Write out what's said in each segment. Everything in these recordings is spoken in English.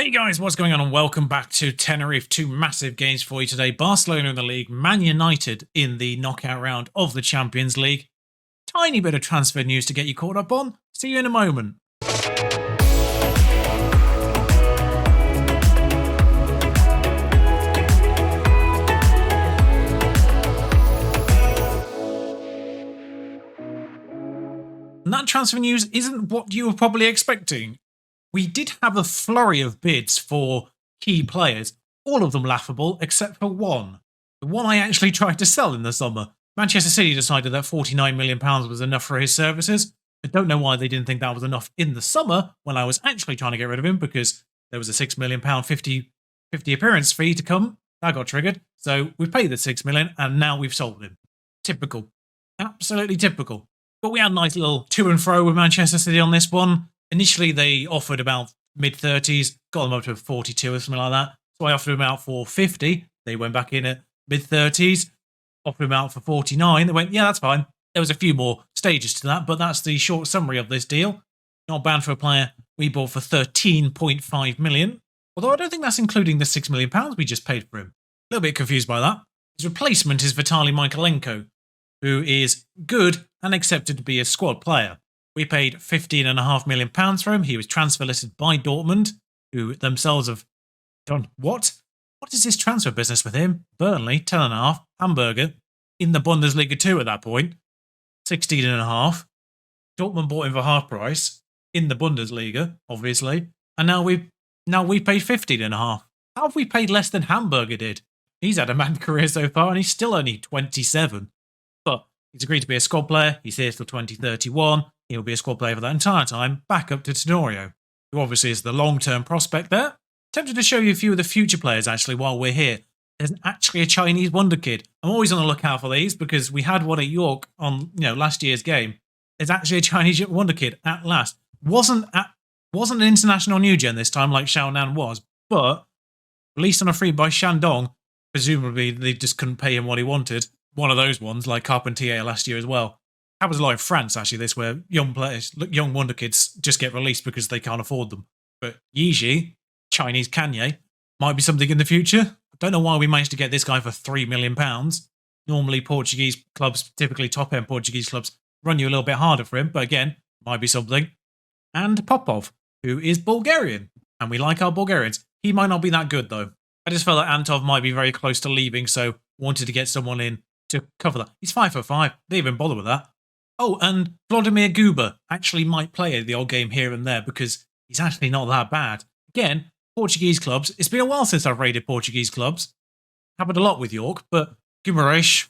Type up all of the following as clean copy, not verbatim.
Hey guys, what's going on and welcome back to Tenerife. Two massive games for you today. Barcelona in the league, Man United in the knockout round of the Champions League. Tiny bit of transfer news to get you caught up on. See you in a moment. And that transfer news isn't what you were probably expecting. We did have a flurry of bids for key players, all of them laughable except for one. The one I actually tried to sell in the summer. Manchester City decided that £49 million was enough for his services. I don't know why they didn't think that was enough in the summer when I was actually trying to get rid of him because there was a £6 million 50 appearance fee to come. That got triggered. So we paid the £6 million and now we've sold him. Typical. Absolutely typical. But we had a nice little to and fro with Manchester City on this one. Initially, they offered about mid-30s, got them up to 42 or something like that. So I offered them out for 50. They went back in at mid-30s, offered them out for 49. They went, yeah, that's fine. There was a few more stages to that, but that's the short summary of this deal. Not bad for a player we bought for £13.5 million. Although I don't think that's including the £6 million we just paid for him. A little bit confused by that. His replacement is Vitaly Michalenko, who is good and accepted to be a squad player. We paid £15.5 million for him. He was transfer listed by Dortmund, who themselves have done what? What is this transfer business with him? Burnley, 10.5, Hamburger, in the Bundesliga 2 at that point, 16.5. Dortmund bought him for half price in the Bundesliga, obviously, and now we paid 15.5. How have we paid less than Hamburger did? He's had a mad career so far, and he's still only 27. But he's agreed to be a squad player. He's here till 2031. He'll be a squad player for that entire time, back up to Tenorio, who obviously is the long-term prospect there. Tempted to show you a few of the future players, actually, while we're here. There's actually a Chinese wonder kid. I'm always on the lookout for these, because we had one at York on last year's game. There's actually a Chinese wonder kid at last. Wasn't an international new gen this time, like Xiaonan was, but released on a free by Shandong. Presumably, they just couldn't pay him what he wanted. One of those ones, like Carpentier last year as well. Happens a lot in France, actually, this, where young players, young wonder kids, just get released because they can't afford them. But Yiji, Chinese Kanye, might be something in the future. I don't know why we managed to get this guy for £3 million. Normally, Portuguese clubs, typically top-end Portuguese clubs, run you a little bit harder for him, but again, might be something. And Popov, who is Bulgarian, and we like our Bulgarians. He might not be that good, though. I just felt that Antov might be very close to leaving, so wanted to get someone in to cover that. He's 5'5". They didn't even bother with that. Oh, and Vladimir Guba actually might play the odd game here and there because he's actually not that bad. Again, Portuguese clubs. It's been a while since I've raided Portuguese clubs. Happened a lot with York, but Guimarães,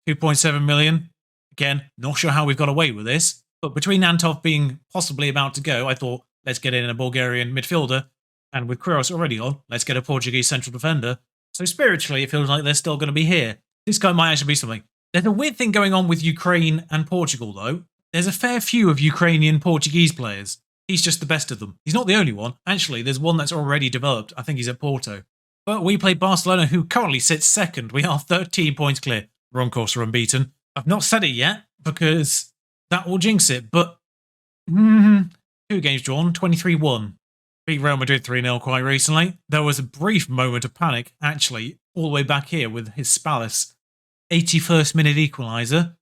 2.7 million. Again, not sure how we've got away with this. But between Antov being possibly about to go, I thought, let's get in a Bulgarian midfielder. And with Quiros already on, let's get a Portuguese central defender. So spiritually, it feels like they're still going to be here. This guy might actually be something. There's a weird thing going on with Ukraine and Portugal, though. There's a fair few of Ukrainian Portuguese players. He's just the best of them. He's not the only one. Actually, there's one that's already developed. I think he's at Porto. But we play Barcelona, who currently sits second. We are 13 points clear. We're on course for unbeaten. I've not said it yet, because that will jinx it. But 2 games drawn, 23-1. Beat Real Madrid 3-0 quite recently. There was a brief moment of panic, actually, all the way back here with his Spallis. 81st minute equaliser.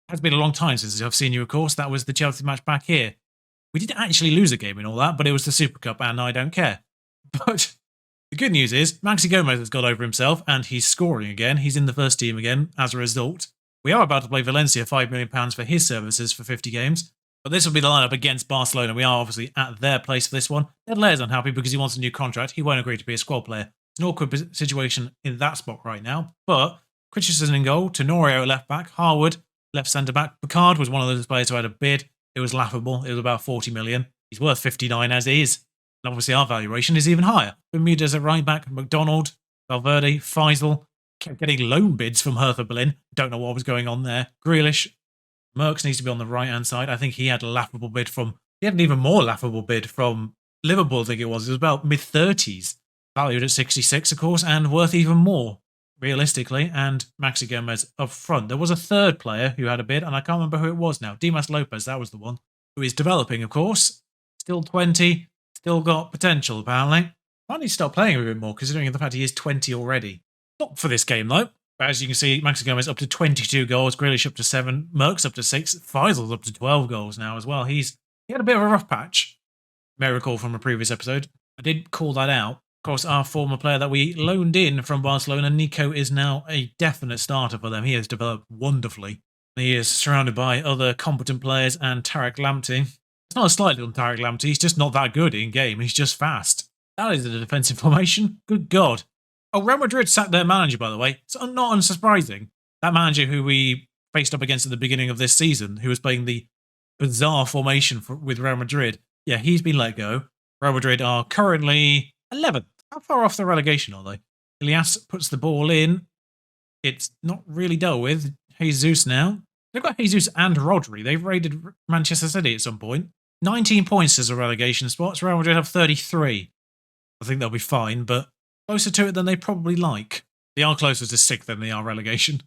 Has been a long time since I've seen you, of course. That was the Chelsea match back here. We did actually lose a game in all that, but it was the Super Cup, and I don't care. But the good news is, Maxi Gomez has got over himself, and he's scoring again. He's in the first team again, as a result. We are about to play Valencia, £5 million for his services for 50 games. But this will be the lineup against Barcelona. We are obviously at their place for this one. Ed Lair's unhappy because he wants a new contract. He won't agree to be a squad player. It's an awkward situation in that spot right now, but Christensen in goal, Tenorio at left back, Harwood left centre back. Picard was one of those players who had a bid. It was laughable. It was about 40 million. He's worth 59 as is. And obviously our valuation is even higher. Bermudez at right back, McDonald, Valverde, Faisal. Kept getting loan bids from Hertha Berlin. Don't know what was going on there. Grealish. Merckx needs to be on the right-hand side. I think he had a laughable bid from... He had an even more laughable bid from Liverpool, I think it was. It was about mid-30s. Valued at 66, of course, and worth even more. Realistically, and Maxi Gomez up front. There was a third player who had a bid, and I can't remember who it was now. Dimas Lopez, that was the one, who is developing, of course. Still 20, still got potential, apparently. Might need to start playing a bit more, considering the fact he is 20 already. Not for this game, though. But as you can see, Maxi Gomez up to 22 goals, Grealish up to 7, Merckx up to 6, Faisal's up to 12 goals now as well. He had a bit of a rough patch. May recall from a previous episode. I did call that out. Of course, our former player that we loaned in from Barcelona, Nico, is now a definite starter for them. He has developed wonderfully. He is surrounded by other competent players and Tarek Lamptey. It's not a slight on Tarek Lamptey, he's just not that good in game. He's just fast. That is a defensive formation. Good God. Oh, Real Madrid sacked their manager, by the way. It's not unsurprising. That manager who we faced up against at the beginning of this season, who was playing the bizarre formation with Real Madrid, yeah, he's been let go. Real Madrid are currently 11th. How far off the relegation are they? Ilias puts the ball in. It's not really dealt with. Jesus now. They've got Jesus and Rodri. They've raided Manchester City at some point. 19 points as a relegation spot. Real Madrid have 33. I think they'll be fine, but closer to it than they probably like. They are closer to 6th than they are relegation.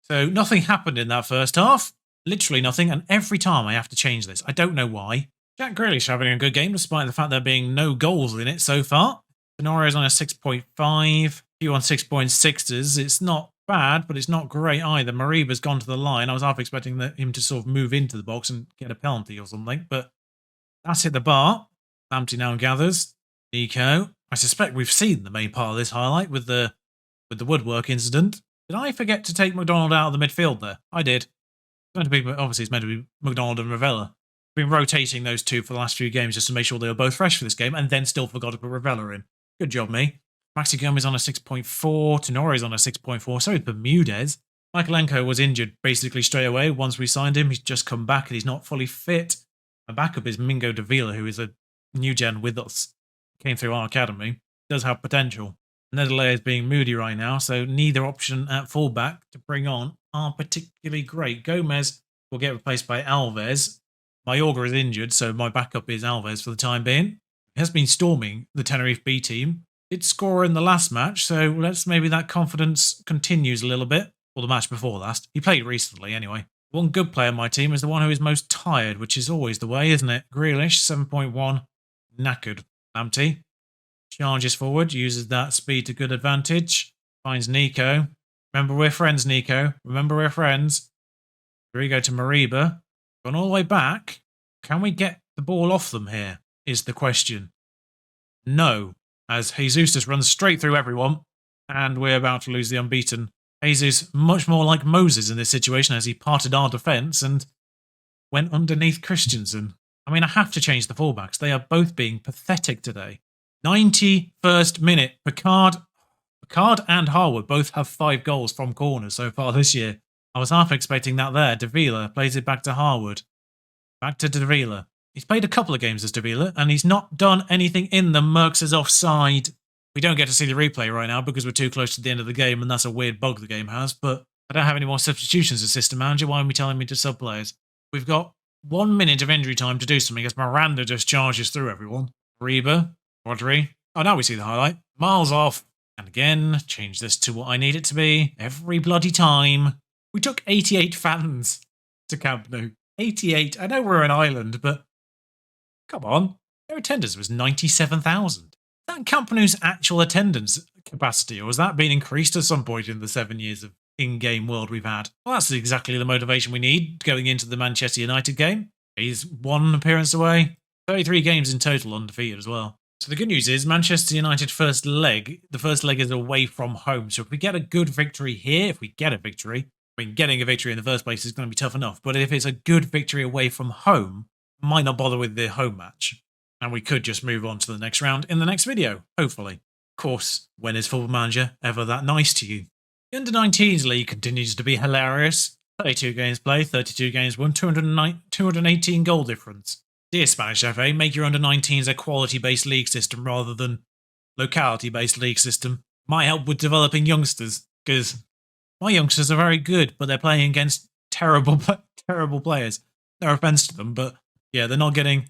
So nothing happened in that first half. Literally nothing, and every time I have to change this. I don't know why. Jack Grealish having a good game, despite the fact there being no goals in it so far. Tenorio's on a 6.5. Few on 6.6s. It's not bad, but it's not great either. Mariba's gone to the line. I was half expecting him to sort of move into the box and get a penalty or something, but that's hit the bar. Lamptey now gathers. Nico. I suspect we've seen the main part of this highlight with the woodwork incident. Did I forget to take McDonald out of the midfield there? I did. Obviously, it's meant to be McDonald and Ravella. Been rotating those two for the last few games just to make sure they were both fresh for this game, and then still forgot to put Ravella in. Good job, me. Maxi Gomez on a 6.4. Tenori's on a 6.4. So is Bermudez. Michaelenko was injured basically straight away once we signed him. He's just come back and he's not fully fit. My backup is Mingo Davila, who is a new gen with us. Came through our academy. Does have potential. Netherlayer is being moody right now, so neither option at fullback to bring on are particularly great. Gomez will get replaced by Alves. Mayorga is injured, so my backup is Alves for the time being. He has been storming the Tenerife B team. Did score in the last match, so let's maybe that confidence continues a little bit. Or the match before last. He played recently anyway. One good player on my team is the one who is most tired, which is always the way, isn't it? Grealish, 7.1. Knackered. Lamptey charges forward, uses that speed to good advantage. Finds Nico. Remember we're friends, Nico. Remember we're friends. Here we go to Mariba. Gone all the way back. Can we get the ball off them here, is the question. No, as Jesus just runs straight through everyone, and we're about to lose the unbeaten. Jesus, much more like Moses in this situation, as he parted our defence and went underneath Christensen. I mean, I have to change the fullbacks. They are both being pathetic today. 91st minute. Picard and Harwood both have 5 goals from corners so far this year. I was half expecting that there. Davila plays it back to Harwood. Back to Davila. He's played a couple of games as Davila, and he's not done anything in them. Merckx is offside. We don't get to see the replay right now because we're too close to the end of the game, and that's a weird bug the game has, but I don't have any more substitutions as system manager. Why are you telling me to sub players? We've got 1 minute of injury time to do something as Miranda just charges through everyone. Reba, Rodri. Oh, now we see the highlight. Miles off. And again, change this to what I need it to be. Every bloody time. We took 88 fans to Camp Nou. 88. I know we're an island, but come on. Their attendance was 97,000. Is that Camp Nou's actual attendance capacity, or has that been increased at some point in the 7 years of in-game world we've had? Well, that's exactly the motivation we need going into the Manchester United game. He's 1 appearance away. 33 games in total undefeated as well. So the good news is Manchester United first leg, the first leg is away from home. So if we get a good victory here, if we get a victory, I mean, getting a victory in the first place is going to be tough enough. But if it's a good victory away from home, might not bother with the home match. And we could just move on to the next round in the next video, hopefully. Of course, when is Football Manager ever that nice to you? The Under-19s league continues to be hilarious. 32 games played, 32 games won, 218 goal difference. Dear Spanish FA, make your Under-19s a quality-based league system rather than locality-based league system. Might help with developing youngsters, because my youngsters are very good, but they're playing against terrible players. No offence to them, but yeah, they're not getting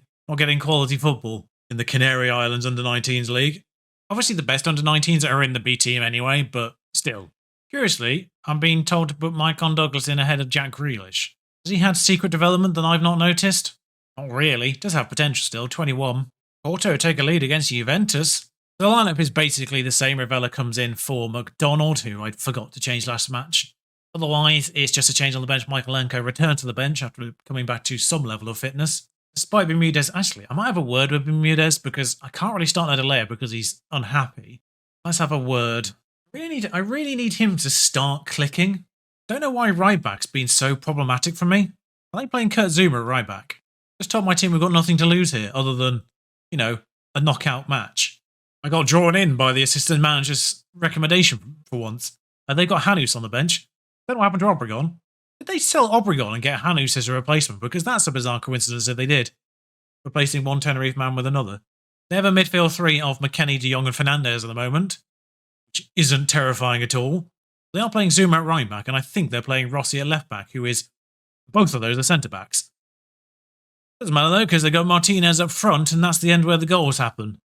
quality football in the Canary Islands Under-19s league. Obviously, the best Under-19s are in the B team anyway, but still. Curiously, I'm being told to put Maicon Douglas in ahead of Jack Grealish. Has he had secret development that I've not noticed? Not really. Does have potential still, 21. Porto take a lead against Juventus. The lineup is basically the same. Ravella comes in for McDonald, who I forgot to change last match. Otherwise, it's just a change on the bench. Michaelenko returned to the bench after coming back to some level of fitness. Despite Bermudez, actually, I might have a word with Bermudez because I can't really start Adelaide because he's unhappy. Let's have a word. I really need him to start clicking. Don't know why right back's been so problematic for me. I like playing Kurt Zuma at right back. Just told my team we've got nothing to lose here other than, you know, a knockout match. I got drawn in by the assistant manager's recommendation for once. And they've got Hanus on the bench. Don't know what happened to Obregon. Did they sell Obregon and get Hanus as a replacement? Because that's a bizarre coincidence if they did. Replacing one Tenerife man with another. They have a midfield three of McKennie, De Jong and Fernandez at the moment, which isn't terrifying at all. They are playing Zuma at right back, and I think they're playing Rossi at left back, who is both of those are centre backs. Doesn't matter though, because they got Martinez up front, and that's the end where the goals happen.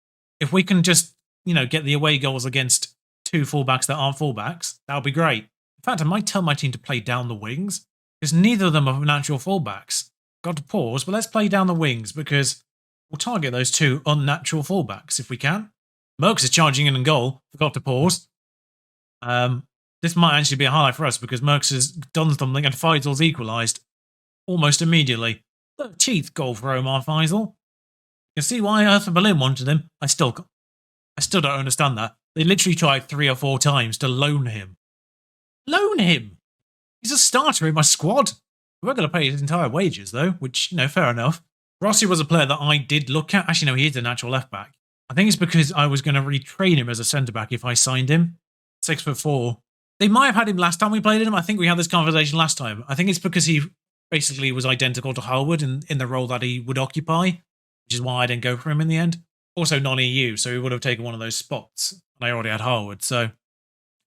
If we can just, get the away goals against two fullbacks that aren't fullbacks, that would be great. In fact, I might tell my team to play down the wings, because neither of them are natural fullbacks. Got to pause, but let's play down the wings, because we'll target those two unnatural fullbacks if we can. Merckx is charging in goal. Forgot to pause. This might actually be a highlight for us because Merckx has done something and Feisel's equalised almost immediately. 13th goal for Omar Feisel. You can see why Hertha Berlin wanted him. I still don't understand that. They literally tried 3 or 4 times to loan him. Loan him? He's a starter in my squad. We weren't going to pay his entire wages though, which, fair enough. Rossi was a player that I did look at. Actually, no, he is a natural left back. I think it's because I was going to retrain him as a centre back if I signed him. 6'4". They might have had him last time we played him. I think we had this conversation last time. I think it's because he basically was identical to Harwood in the role that he would occupy, which is why I didn't go for him in the end. Also non-EU, so he would have taken one of those spots. And I already had Harwood, so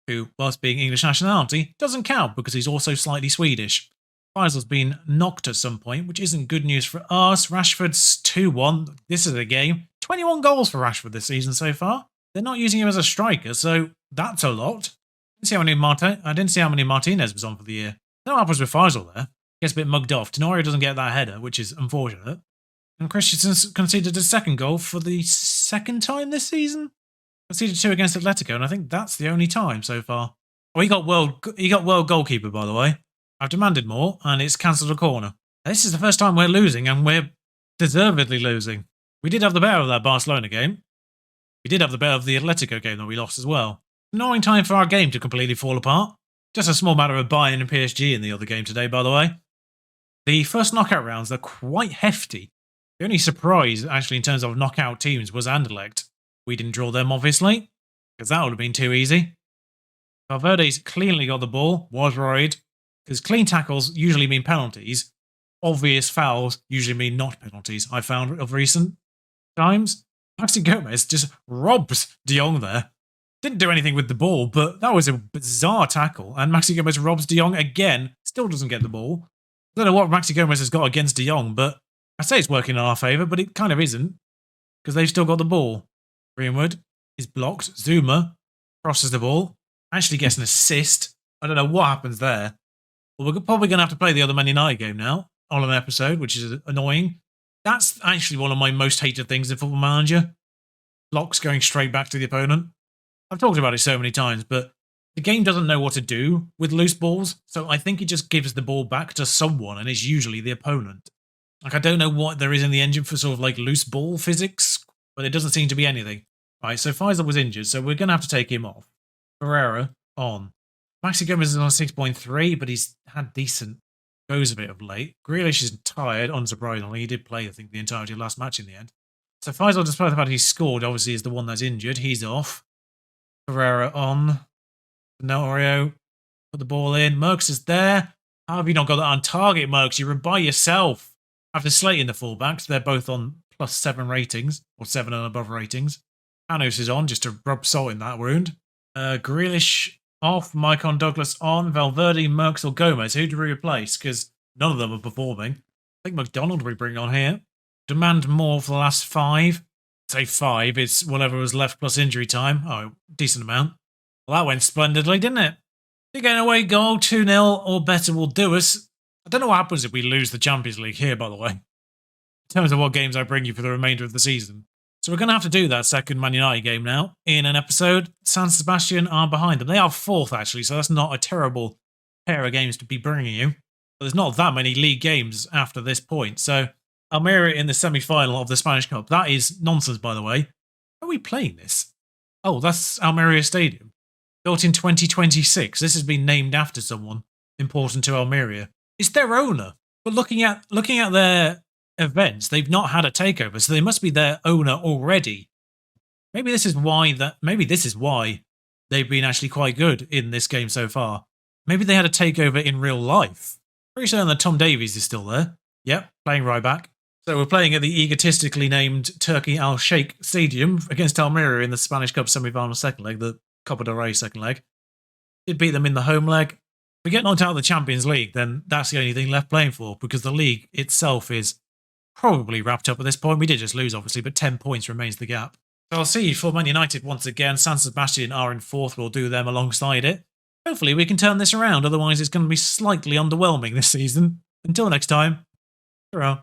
who, whilst being English nationality, doesn't count because he's also slightly Swedish. Feisel's been knocked at some point, which isn't good news for us. Rashford's 2-1. This is a game. 21 goals for Rashford this season so far. They're not using him as a striker, so that's a lot. I didn't see how many Martinez was on for the year. I don't know what happens with Feisel there. Gets a bit mugged off. Tenorio doesn't get that header, which is unfortunate. And Christensen's conceded his second goal for the second time this season. Conceded 2 against Atletico, and I think that's the only time so far. Oh, he got world goalkeeper, by the way. I've demanded more, and it's cancelled a corner. This is the first time we're losing, and we're deservedly losing. We did have the better of that Barcelona game. We did have the better of the Atletico game that we lost as well. Annoying time for our game to completely fall apart. Just a small matter of Bayern and PSG in the other game today, by the way. The first knockout rounds are quite hefty. The only surprise, actually, in terms of knockout teams was Anderlecht. We didn't draw them, obviously, because that would have been too easy. Valverde's cleanly got the ball, was worried, because clean tackles usually mean penalties. Obvious fouls usually mean not penalties, I found of recent times. Maxi Gomez just robs De Jong there. Didn't do anything with the ball, but that was a bizarre tackle. And Maxi Gomez robs De Jong again. Still doesn't get the ball. I don't know what Maxi Gomez has got against De Jong, but I say it's working in our favour, but it kind of isn't. Because they've still got the ball. Greenwood is blocked. Zuma crosses the ball. Actually gets an assist. I don't know what happens there. Well, we're probably going to have to play the other Man United game now on an episode, which is annoying. That's actually one of my most hated things in Football Manager. Blocks going straight back to the opponent. I've talked about it so many times, but the game doesn't know what to do with loose balls, so I think it just gives the ball back to someone, and it's usually the opponent. I don't know what there is in the engine for sort of loose ball physics, but it doesn't seem to be anything. Right, so Faisal was injured, so we're going to have to take him off. Ferreira on. Maxi Gomez is on 6.3, but he's had decent goes of it of late. Grealish is tired, unsurprisingly. He did play, I think, the entirety of last match in the end. So Faisal, despite the fact he scored, obviously is the one that's injured. He's off. Ferreira on. Tenorio put the ball in. Merckx is there. How have you not got that on target, Merckx? You were by yourself. After slating the fullbacks, they're both on +7 ratings, or 7 and above ratings. Hanus is on, just to rub salt in that wound. Grealish off. Maicon Douglas on. Valverde, Merckx or Gomez. Who do we replace? Because none of them are performing. I think McDonald we bring on here. Demand more for the last 5. Say 5, it's whatever was left plus injury time. Oh, decent amount. Well, that went splendidly, didn't it? To get an away goal, 2-0 or better will do us. I don't know what happens if we lose the Champions League here, by the way. In terms of what games I bring you for the remainder of the season. So we're going to have to do that second Man United game now in an episode. San Sebastian are behind them. They are fourth, actually, so that's not a terrible pair of games to be bringing you. But there's not that many league games after this point. So Almeria in the semi-final of the Spanish Cup. That is nonsense, by the way. Are we playing this? Oh, that's Almeria Stadium. Built in 2026. This has been named after someone important to Almeria. It's their owner. But looking at their events, they've not had a takeover, so they must be their owner already. Maybe this is why they've been actually quite good in this game so far. Maybe they had a takeover in real life. Pretty certain that Tom Davies is still there. Yep, playing right back. So we're playing at the egotistically named Turkey Al Sheikh Stadium against Almeria in the Spanish Cup semi-final second leg, the Copa del Rey second leg. Did beat them in the home leg. If we get knocked out of the Champions League, then that's the only thing left playing for, because the league itself is probably wrapped up at this point. We did just lose, obviously, but 10 points remains the gap. So I'll see you for Man United once again. San Sebastian are in fourth. We'll do them alongside it. Hopefully we can turn this around. Otherwise, it's going to be slightly underwhelming this season. Until next time, ta-ra.